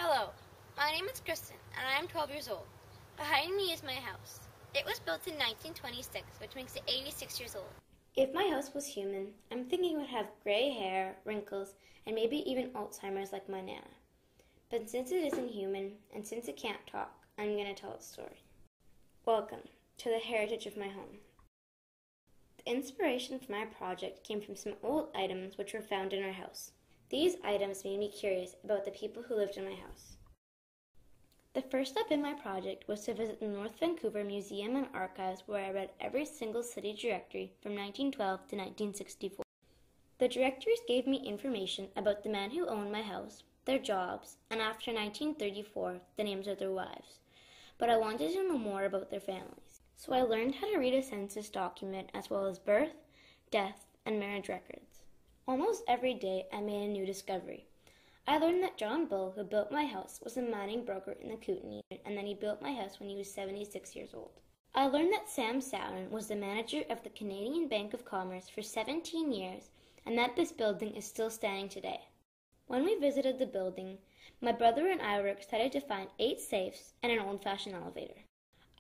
Hello, my name is Kristen, and I am 12 years old. Behind me is my house. It was built in 1926, which makes it 86 years old. If my house was human, I'm thinking it would have gray hair, wrinkles, and maybe even Alzheimer's like my Nana. But since it isn't human, and since it can't talk, I'm going to tell its story. Welcome to the heritage of my home. The inspiration for my project came from some old items which were found in our house. These items made me curious about the people who lived in my house. The first step in my project was to visit the North Vancouver Museum and Archives, where I read every single city directory from 1912 to 1964. The directories gave me information about the men who owned my house, their jobs, and after 1934, the names of their wives. But I wanted to know more about their families. So I learned how to read a census document as well as birth, death, and marriage records. Almost every day I made a new discovery. I learned that John Bull, who built my house, was a mining broker in the Kootenay, and that he built my house when he was 76 years old. I learned that Sam Sowden was the manager of the Canadian Bank of Commerce for 17 years, and that this building is still standing today. When we visited the building, my brother and I were excited to find 8 safes and an old-fashioned elevator.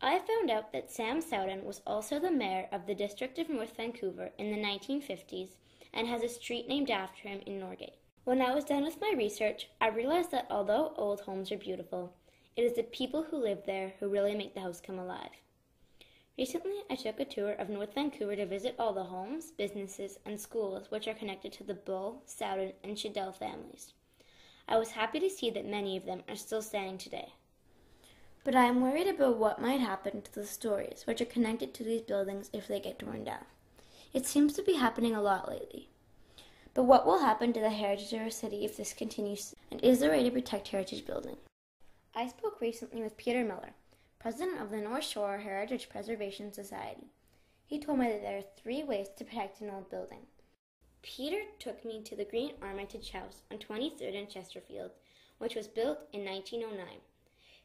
I found out that Sam Sowden was also the mayor of the District of North Vancouver in the 1950s and has a street named after him in Norgate. When I was done with my research, I realized that although old homes are beautiful, it is the people who live there who really make the house come alive. Recently, I took a tour of North Vancouver to visit all the homes, businesses, and schools which are connected to the Bull, Sowden, and Shadell families. I was happy to see that many of them are still standing today. But I am worried about what might happen to the stories which are connected to these buildings if they get torn down. It seems to be happening a lot lately. But what will happen to the heritage of our city if this continues, and is there a way to protect heritage buildings? I spoke recently with Peter Miller, president of the North Shore Heritage Preservation Society. He told me that there are 3 ways to protect an old building. Peter took me to the Green Armitage House on 23rd and Chesterfield, which was built in 1909.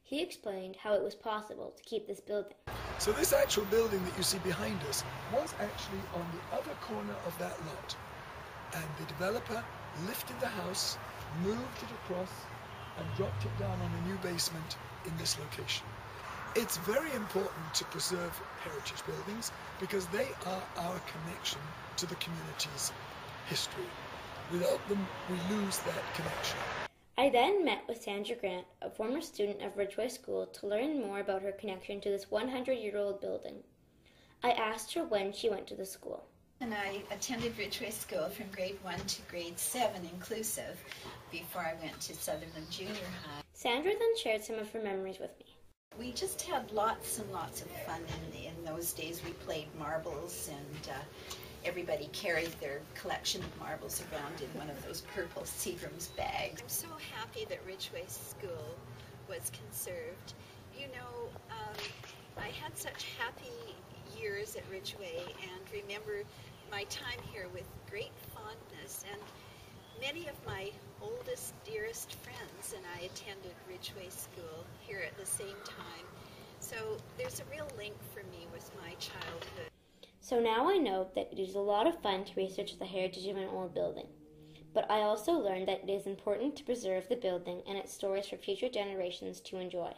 He explained how it was possible to keep this building. So this actual building that you see behind us was actually on the other corner of that lot. And the developer lifted the house, moved it across, and dropped it down on a new basement in this location. It's very important to preserve heritage buildings because they are our connection to the community's history. Without them, we lose that connection. I then met with Sandra Grant, a former student of Ridgeway School, to learn more about her connection to this 100-year-old building. I asked her when she went to the school. And I attended Ridgeway School from grade 1 to grade 7 inclusive before I went to Sutherland Junior High. Sandra then shared some of her memories with me. We just had lots and lots of fun in those days. We played marbles, and everybody carried their collection of marbles around in one of those purple Seagram's bags. I'm so happy that Ridgeway School was conserved. You know, I had such happy years at Ridgeway and remember my time here with great fondness, and many of my oldest, dearest friends and I attended Ridgeway School here at the same time. So there's a real link for me with my childhood. So now I know that it is a lot of fun to research the heritage of an old building. But I also learned that it is important to preserve the building and its stories for future generations to enjoy.